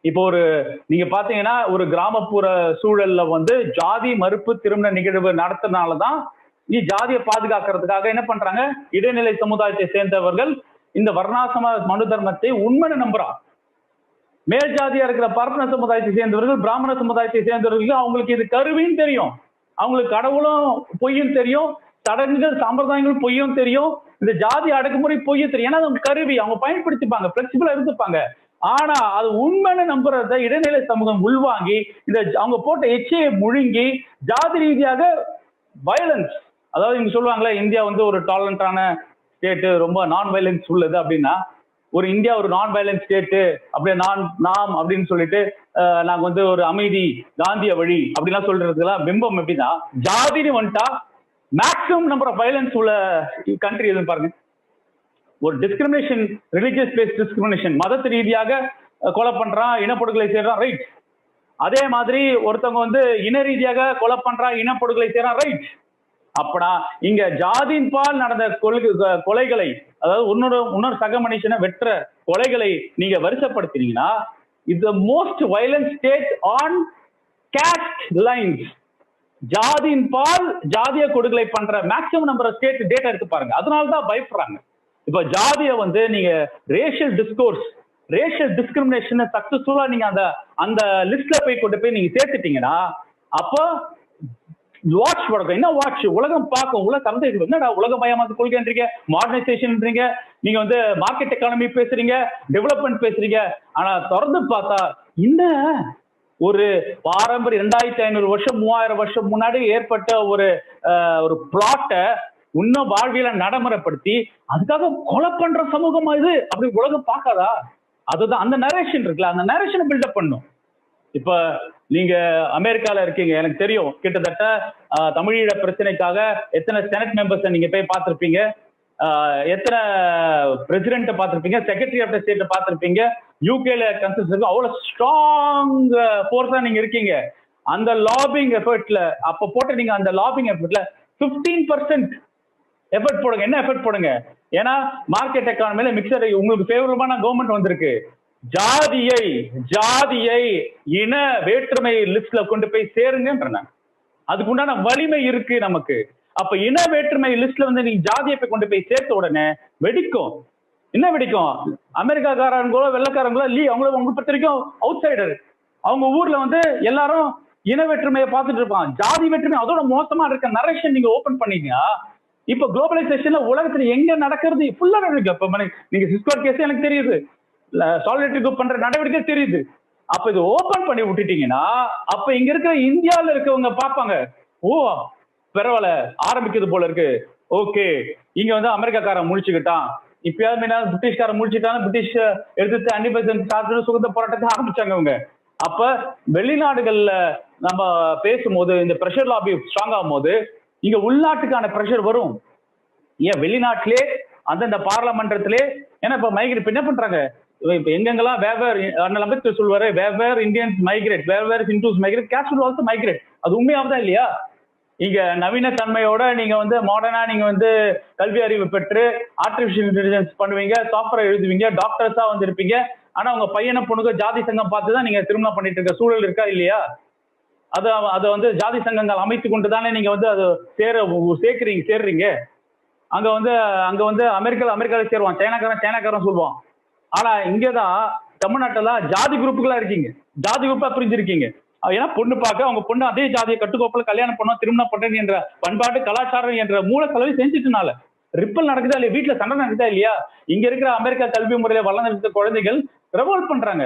இப்போ நீங்க பாத்தீங்கன்னா ஒரு கிராமப்புற சூழல்ல வந்து ஜாதி மறுப்பு திருமண நிகழ்வு நடத்தினாலதான் ஜாதியை பாதுகாக்கிறதுக்காக என்ன பண்றாங்க, இடைநிலை சமுதாயத்தை சேர்ந்தவர்கள் இந்த வர்ணாசிரம மனு தர்மத்தை உண்மைன்னு நம்புறான். மேல் ஜாதியா இருக்கிற பார்ப்பன சமுதாயத்தை சேர்ந்தவர்கள், பிராமண சமுதாயத்தை சேர்ந்தவர்கள் அவங்களுக்கு இது கருவின்னு தெரியும், அவங்களுக்கு கடவுளும் பொய்யும் தெரியும், சடங்குகள் சம்பிரதாயங்கள் பொய்யும் தெரியும், இந்த ஜாதி அடக்குமுறை பொய்யும் தெரியும். ஏன்னா அவங்க கருவி, அவங்க பயன்படுத்திப்பாங்க, பிளெக்சிபிளா இருந்துப்பாங்க. ஆனா அது உண்மைன்னு நம்புறத இடைநிலை சமூகம் உள்வாங்கி இந்த அவங்க போட்ட எச்சையை முழுங்கி ஜாதி ரீதியாக வயலன்ஸ், அதாவது இங்க சொல்லுவாங்களே இந்தியா வந்து ஒரு டாலரண்டான ஸ்டேட்டு, ரொம்ப நான் வயலன்ஸ் உள்ளது அப்படின்னா, ஒரு இந்தியா ஒரு நான் வயலன்ஸ் ஸ்டேட்டு அப்படியே நாம் அப்படின்னு சொல்லிட்டு நாங்க வந்து ஒரு அமைதி காந்திய வழி அப்படிலாம் சொல்றதுலாம் பிம்பம் எப்படின்னா, ஜாதின்னு வந்துட்டா மேக்ஸிமம் நம்பர் ஆஃப் வயலன்ஸ் உள்ள கண்ட்ரி எதுன்னு பாருங்க. ஒரு டிஸ்கிரிமினேஷன், ரிலிஜியஸ் பேஸ்ட் டிஸ்கிரிமினேஷன், மதத்து ரீதியாக கொலை பண்றான், இனப்படுகொலை செய்யறான், ரைட். அதே மாதிரி ஒருத்தவங்க வந்து இன ரீதியாக கொலை பண்றான், இனப்படுகொலை செய்யறான், ரைட். அப்படா இங்க ஜாதியின் பால் நடந்த கொலைகளை, அதாவது இன்னொரு சக மனுஷனை வெற்ற கொலைகளை நீங்க வரிசைப்படுத்தினீங்கன்னா, இது most violent state on caste lines. ஜாதியின் பால் ஜாதிய கொடுகளை பண்ற மேக்சிமம் நம்பர் ஸ்டேட் டேட்டா எடுத்து பாருங்க. அதனாலதான் பயப்படுறாங்க. இப்ப ஜாதிய வந்து நீங்க ரேஷியல் டிஸ்கோர்ஸ், ரேஷியல் டிஸ்கிரிமினேஷன் சக்சஸ்ஃபுல்லா நீங்க அந்த லிஸ்ட்ல கொண்டு போய் நீங்க சேர்த்துட்டீங்கன்னா, அப்போ வாட்ச் படக்கும். என்ன வாட்ச்? உலகம் பார்க்கும், உலக கலந்து என்னடா உலகமயமாக்க கொள்கைன்றீங்க, மாடர்னைசேஷன்ன்றீங்க, நீங்க வந்து மார்க்கெட் எக்கானமி பேசுறீங்க, டெவலப்மெண்ட் பேசுறீங்க. ஆனா தொடர்ந்து பார்த்தா இந்த ஒரு பாரம்பரிய 2500 வருஷம் 3000 வருஷம் முன்னாடி ஏற்பட்ட ஒரு பிளாட்டை இன்னும் வாழ்வியல நடைமுறைப்படுத்தி அதுக்காக கொலை பண்ற சமூகமா இது அப்படி உலகம் பார்க்காதா? அதுதான் அந்த நரேஷன் இருக்குல்ல, அந்த நரேஷனை பில்டப் பண்ணும். இப்ப நீங்க அமெரிக்கால இருக்கீங்க, எனக்கு தெரியும். கிட்டத்தட்ட தமிழீழ பிரச்சனைக்காக எத்தனை செனட் மெம்பர்ஸ் நீங்க போய் பார்த்திருப்பீங்க, எத்தனை பிரசிடென்ட் பார்த்திருப்பீங்க, செக்ரட்டரி ஆஃப் ஸ்டேட் பார்த்திருப்பீங்க. யூகேல கன்சென்சஸ் அவ்வளவு ஸ்ட்ராங் ஃபோர்ஸா நீங்க இருக்கீங்க. அந்த லாபிங் எஃபர்ட்ல அப்ப போட்டு நீங்க அந்த லாபிங் எஃபர்ட்ல 15% எஃபர்ட் போடுங்க. என்ன எஃபர்ட் போடுங்க? ஏன்னா மார்க்கெட் எக்கானமில மிக்சர் உங்களுக்கு ஃபேவரபிளான கவர்மெண்ட் வந்திருக்கு. ஜாதியை இன வேற்றுமை லிஸ்ட்ல கொண்டு போய் சேருங்கன்ற அதுக்கு உண்டான வலிமை இருக்கு நமக்கு. அப்ப இன வேற்றுமை லிஸ்ட்ல வந்து நீங்க ஜாதியை போய் கொண்டு போய் சேர்த்த உடனே வெடிக்கும். என்ன வெடிக்கும்? அமெரிக்காக்காரங்களோ வெள்ளக்காரங்களோ அவங்கள உங்க பொறுத்த வரைக்கும் அவுட் சைடர். அவங்க ஊர்ல வந்து எல்லாரும் இன வேற்றுமையை பார்த்துட்டு இருப்பான், ஜாதி வேற்றுமை அதோட மோசமா இருக்க நரேஷன் நீங்க ஓபன் பண்ணீங்க. இப்ப குளோபலைசேஷன்ல உலகத்துல எங்க நடக்கிறது ஃபுல்லா நடக்கு. இப்ப நீங்க சிஸ்கோர் கேஸ் எனக்கு தெரியுது, சாலிடரிட்டி குரூப் பண்ற நடவடிக்கை தெரியுது. அப்ப இது ஓபன் பண்ணி விட்டுட்டீங்கன்னா அப்ப இங்க இருக்கிற இந்தியாவில இருக்கவங்க பார்ப்பாங்க, ஓ பரவாயில்ல ஆரம்பிக்கிறது போல இருக்கு, ஓகே இங்க வந்து அமெரிக்காக்காரன் முடிச்சுக்கிட்டான், இப்பயாவது பிரிட்டிஷ்காரன் முடிச்சுட்டாங்க, பிரிட்டிஷ் எடுத்து அன்னிபெசன்ட் சுதந்திர போராட்டத்தை ஆரம்பிச்சாங்க அவங்க. அப்ப வெளிநாடுகள்ல நம்ம பேசும்போது இந்த பிரஷர் லாபி ஸ்ட்ராங் ஆகும் போது இங்க உள்நாட்டுக்கான பிரஷர் வரும். ஏன் வெளிநாட்டிலே அந்தந்த பார்லமெண்டத்திலே, ஏன்னா இப்ப மைக்ரேட் என்ன பண்றாங்க, இப்ப எங்கெங்கெல்லாம் அண்ணல் அம்பேத்கர் சொல்வாரு, where Indians migrate, where Hindus migrate, caste will also migrate. அது உண்மையாவதா இல்லையா? இங்க நவீன தன்மையோட நீங்க வந்து மாடர்னா நீங்க வந்து கல்வி அறிவு பெற்று ஆர்டிபிஷியல் இன்டெலிஜென்ஸ் பண்ணுவீங்க, சாஃப்ட்வேர் எழுதுவீங்க, டாக்டர்ஸா வந்து இருப்பீங்க. ஆனா உங்க பையனை பொண்ணுக்கு ஜாதி சங்கம் பார்த்துதான் நீங்க திருமணம் பண்ணிட்டு இருக்க சூழல் இருக்கா இல்லையா? அதை வந்து ஜாதி சங்கங்கள் அமைத்து கொண்டு தானே நீங்க வந்து அதை சேர்றீங்க. அங்க வந்து அமெரிக்கால சேருவான், சைனாக்காரன் சொல்லுவான். ஆனா இங்கதான் தமிழ்நாட்டுல ஜாதி குரூப்புகளா இருக்கீங்க, ஜாதி குரூப்பா பிரிஞ்சிருக்கீங்க. ஏன்னா பொண்ணு பார்க்க அவங்க பொண்ணு அதே ஜாதியை கட்டுக்கோப்புல கல்யாணம் பண்ணோம், திருமணம் பண்றது என்ற பண்பாட்டு கலாச்சாரம் என்ற மூல செலவை செஞ்சுட்டுனால ரிப்பல் நடக்குதா இல்லையா, வீட்டுல சண்டை நடக்குதா இல்லையா? இங்க இருக்கிற அமெரிக்கா கல்வி முறையில வளர்ந்த குழந்தைகள் ரெவல்ட் பண்றாங்க.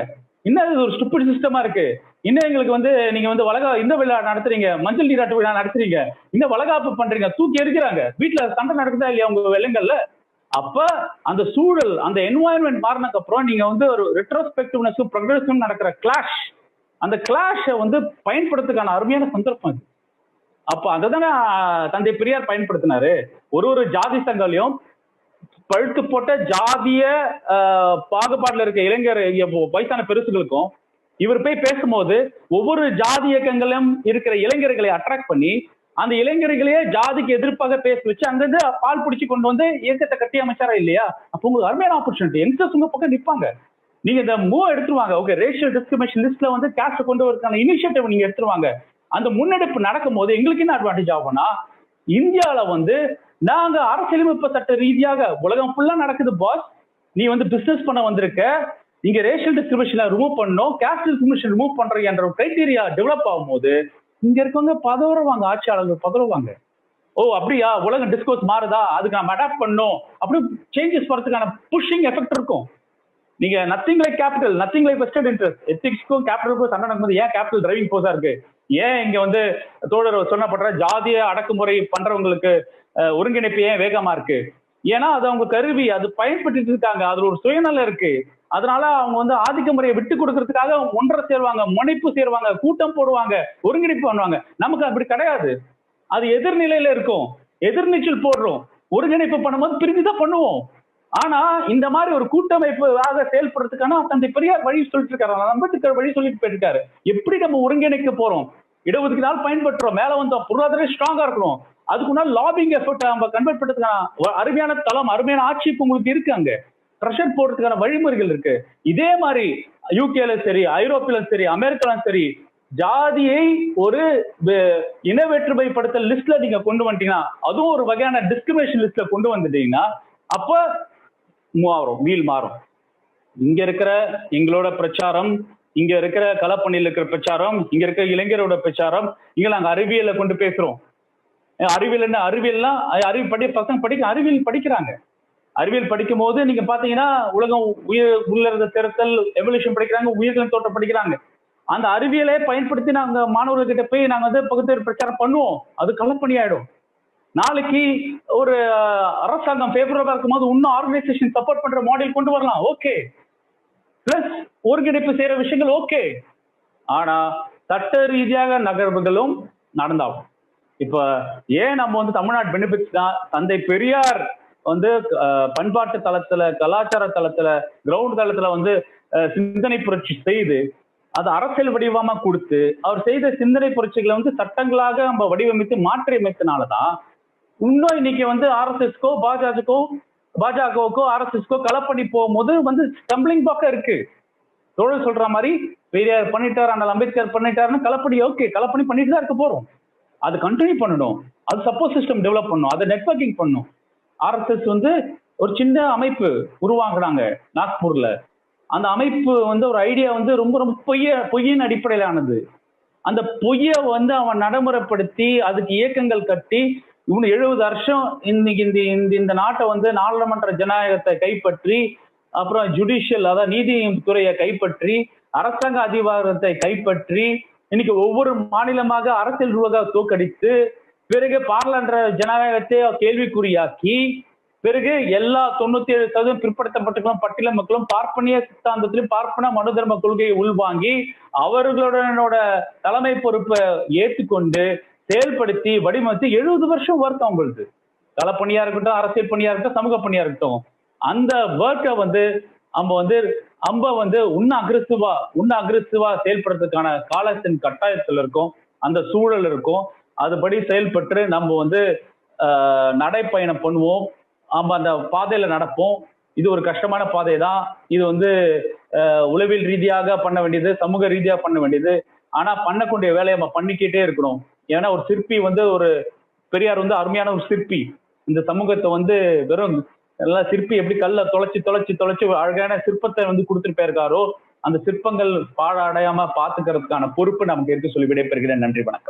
இன்னும் ஒரு ஸ்டூபிட் சிஸ்டமா இருக்கு. இன்னும் எங்களுக்கு வந்து நீங்க வந்து இந்த விழா நடத்துறீங்க, மஞ்சள் நீராட்டு விழா நடத்துறீங்க, இந்த வளகாப்பு பண்றீங்க, தூக்கி எரிக்கிறாங்க. வீட்டுல சண்டை நடக்குதா இல்லையா உங்க வெள்ளங்கள்ல? அப்ப அந்த சூழல், அந்த என்வாயன்மெண்ட் மாறினதுக்கு அப்புறம் நீங்க வந்து ஒரு ரெட்ரோஸ்பெக்டிவ்னஸ் ப்ரொக்ரெசிவ் நடக்கிற கிளாஷ், அந்த கிளாஷை வந்து பயன்படுத்துக்கான அருமையான சந்தர்ப்பம் இது. அப்ப அததானே தந்தை பெரியார் பயன்படுத்தினாரு. ஒரு ஜாதி சங்கங்களையும் பழுத்து போட்ட ஜாதிய பாகுபாடுல இருக்க இளைஞர் வயசான பெருசுகளுக்கும் இவர் போய் பேசும்போது ஒவ்வொரு ஜாதி இயக்கங்களும் இருக்கிற இளைஞர்களை அட்ராக்ட் பண்ணி அந்த இளைஞர்களையே ஜாதிக்கு எதிர்ப்பாக பேச வச்சு அங்கிருந்து பால் பிடிச்சி கொண்டு வந்து இயக்கத்தை கட்டி அமைச்சாரா இல்லையா? அப்ப உங்களுக்கு அருமையான ஆப்பர்ச்சுனிட்டி, யங்ஸ்டர்ஸ் உங்க பக்கம் நிற்பாங்க. நீங்க இந்த மூவ் எடுத்துருவாங்க. ஓகே, ரேஷியல் டிஸ்கிரிமினேஷன் லிஸ்ட்ல வந்து காஸ்ட் கொண்டு வரதுக்கான இனிஷியேட்டிவ் நீங்க எடுத்துருவாங்க. அந்த முன்னெடுப்பு நடக்கும் போது எங்களுக்கு என்ன அட்வான்டேஜ் ஆகும்னா, இந்தியால வந்து நாங்க அரசியலமைப்பு சட்ட ரீதியாக உலகம் ஃபுல்லா நடக்குது பாஸ். நீ வந்து பிசினஸ் பண்ண வந்திருக்க, இங்க ரேஷியல் டிஸ்கிரிமினேஷனை ரிமூவ் பண்ணணும், காஸ்ட் டிஸ்கிரிமினேஷன் ரிமூவ் பண்ற என்ற ஒரு கிரைட்டீரியா டெவலப் ஆகும்போது இங்க இருக்கவங்க பதவுறவாங்க, ஆட்சியாளர்கள் பதவுவாங்க. ஓ அப்படியா, உலகம் டிஸ்கோர்ஸ் மாறுதா, அதுக்கு நம்ம அடாப்ட் பண்ணணும், அப்படி சேஞ்சஸ் வரதுக்கான புஷிங் எஃபெக்ட் இருக்கும். நீங்க nothing like capital, nothing like western interest, எத்திக்ஸ்க்கும் கேபிட்டலுக்கும் சண்டை நடக்கும்போது ஏன் கேபிட்டல் டிரைவிங் ஃபோர்ஸா இருக்கு? ஏன் இங்க வந்து தோழர் சொன்னப்படுற ஜாதிய அடக்குமுறை பண்றவங்களுக்கு ஒருங்கிணைப்பு ஏன் வேகமா இருக்கு? ஏன்னா அது அவங்க கருவி, அது பயன்படுத்திட்டு இருக்காங்க, அதுல ஒரு சுயநலம் இருக்கு. அதனால அவங்க வந்து ஆதிக்க முறையை விட்டு கொடுக்கறதுக்காக ஒன்றரை சேருவாங்க, முனைப்பு சேருவாங்க, கூட்டம் போடுவாங்க, ஒருங்கிணைப்பு பண்ணுவாங்க. நமக்கு அப்படி கிடையாது. அது எதிர்நிலையில இருக்கும், எதிர்நீச்சல் போடுறோம், ஒருங்கிணைப்பு பண்ணும்போது பிரிஞ்சுதான் பண்ணுவோம். ஆனா இந்த மாதிரி ஒரு கூட்டமைப்பாக செயல்படுறதுக்கான தந்தை பெரியார் வழி சொல்லிட்டு இருக்காரு, அம்பேத்கர் வழி சொல்லிட்டு போயிருக்காரு. எப்படி நம்ம ஒருங்கிணைக்க போறோம்? இடஒதுக்கீடால் பயன்படுத்துறோம், மேல வந்தோம், பொருளாதார ஸ்ட்ராங்கா இருக்கணும், அதுக்குன்னா லாபிங் எஃபர்ட் நம்ம கன்வெர்ட் பண்றதுக்கான அருமையான தளம், அருமையான ஆட்சி உங்களுக்கு இருக்கு. அங்க ப்ரெஷர் போடுறதுக்கான வழிமுறைகள் இருக்கு. இதே மாதிரி யூகேல சரி, ஐரோப்பிலும் சரி, அமெரிக்காலும் சரி, ஜாதியை ஒரு இன வேற்றுமைப்படுத்தல் லிஸ்ட்ல நீங்க கொண்டு வந்துட்டீங்கன்னா, அதுவும் ஒரு வகையான டிஸ்கிரிமினேஷன் லிஸ்ட்ல கொண்டு வந்துட்டீங்கன்னா, அப்ப வீல் மாறும். இங்க இருக்கிற எங்களோட பிரச்சாரம், இங்க இருக்கிற களப்பணியில் இருக்கிற பிரச்சாரம், இங்க இருக்கிற இளைஞரோட பிரச்சாரம், இங்க நாங்க அறிவியலை கொண்டு பேசுறோம். அறிவியல் என்ன? அறிவியல்லாம் பசங்க அறிவியல் படிக்கிறாங்க. அறிவியல் படிக்கும் போது நீங்க பாத்தீங்கன்னா உலகம் உயிர் திறத்தல் எவல்யூஷன் படிக்கிறாங்க, உயிர்களின் தோற்றம் படிக்கிறாங்க. அந்த அறிவியலை பயன்படுத்தி நாங்க மாணவர்கிட்ட போய் நாங்க வந்து பகுத்தறிவு பிரச்சாரம் பண்ணுவோம். அது களப்பணி ஆயிடும். நாளைக்கு ஒரு அரசாங்கம் ஃபேவரபா இருக்கும்போது இன்னும் ஆர்கனைசேஷன் சப்போர்ட் பண்ற மாடல் கொண்டு வரலாம், ஓகே. பிளஸ் ஒருங்கிணைப்பு செய்யற விஷயங்கள் ஓகே. ஆனா சட்ட ரீதியாக நகர்வுகளும் நடந்தாகும். இப்ப ஏன் நம்ம வந்து தமிழ்நாடு பெனிஃபிட்ஸ் தான், தந்தை பெரியார் வந்து பண்பாட்டு தளத்துல, கலாச்சார தளத்துல, கிரவுண்ட் தளத்துல வந்து சிந்தனை புரட்சி செய்து அது அரசியல் வடிவமா கொடுத்து அவர் செய்த சிந்தனை புரட்சிகளை வந்து சட்டங்களாக நம்ம வடிவமைத்து மாற்றி அமைத்தனாலதான் இன்னும் இன்னைக்கு வந்து ஆர்எஸ்எஸ்கோ பாஜகவுக்கோ ஆர்எஸ்எஸ்கோ களப்பணி போகும்போது வந்து ஸ்டம்பிளிங் பக்கம் இருக்கு. தோழர் சொல்ற மாதிரி பெரியார் பண்ணிட்டார், ஆனால் அம்பேத்கர் பண்ணிட்டாருன்னு களப்பணி ஓகே, களப்பணி பண்ணிட்டு தான் இருக்க போறோம். அது கண்டினியூ பண்ணணும், அது சப்போர்ட் சிஸ்டம் டெவலப் பண்ணணும், அதை நெட்வொர்க்கிங் பண்ணணும். ஆர்எஸ்எஸ் வந்து ஒரு சின்ன அமைப்பு உருவாக்குறாங்க நாக்பூர்ல. அந்த அமைப்பு வந்து ஒரு ஐடியா வந்து ரொம்ப ரொம்ப பொய்யின் அடிப்படையிலானது. அந்த பொய்யை வந்து அவன் நடைமுறைப்படுத்தி அதுக்கு இயக்கங்கள் கட்டி இன்னும் 70 வருஷம் இன்னைக்கு இந்த நாட்டை வந்து நாடாளுமன்ற ஜனநாயகத்தை கைப்பற்றி, அப்புறம் ஜுடிஷியல் அதாவது நீதித்துறையை கைப்பற்றி, அரசாங்க அதிகாரத்தை கைப்பற்றி, இன்னைக்கு ஒவ்வொரு மாநிலமாக அரசியல் ரூபாக தோக்கடித்து, பிறகு பாராளுமன்ற ஜனநாயகத்தை கேள்விக்குறியாக்கி, பிறகு எல்லா 97% பிற்படுத்தப்பட்ட பட்டியல மக்களும் பார்ப்பனிய சித்தாந்தத்திலும் பார்ப்பன மனு தர்ம கொள்கையை உள்வாங்கி அவர்களோட தலைமை பொறுப்பை ஏற்றுக்கொண்டு செயல்படுத்தி வடிவமைத்து 70 வருஷம் ஒர்க் அவங்களுக்கு. களப்பணியா இருக்கட்டும், அரசியல் பணியா இருக்கட்டும், சமூக பணியா இருக்கட்டும், அந்த ஒர்க்கை வந்து நம்ம வந்து இன்னும் அக்ரெசிவா செயல்படுறதுக்கான காலத்தின் கட்டாயத்தில் இருக்கும், அந்த சூழல் இருக்கும். அதுபடி செயல்பட்டு நம்ம வந்து நடைப்பயணம் பண்ணுவோம், நம்ம அந்த பாதையில நடப்போம். இது ஒரு கஷ்டமான பாதை தான். இது வந்து உளவியல் ரீதியாக பண்ண வேண்டியது, சமூக ரீதியாக பண்ண வேண்டியது. ஆனா பண்ணக்கூடிய வேலையை நம்ம பண்ணிக்கிட்டே இருக்கணும். ஏன்னா ஒரு சிற்பி வந்து பெரியார் வந்து அருமையான ஒரு சிற்பி. இந்த சமூகத்தை வந்து வெறும் நல்லா சிற்பி எப்படி கல்ல தொலைச்சு அழகான சிற்பத்தை வந்து கொடுத்துட்டு போயிருக்காரோ, அந்த சிற்பங்கள் பாழடையாம பாத்துக்கிறதுக்கான பொறுப்பு நமக்கு இருக்கு சொல்லி விடைபெறுகிறேன். நன்றி, வணக்கம்.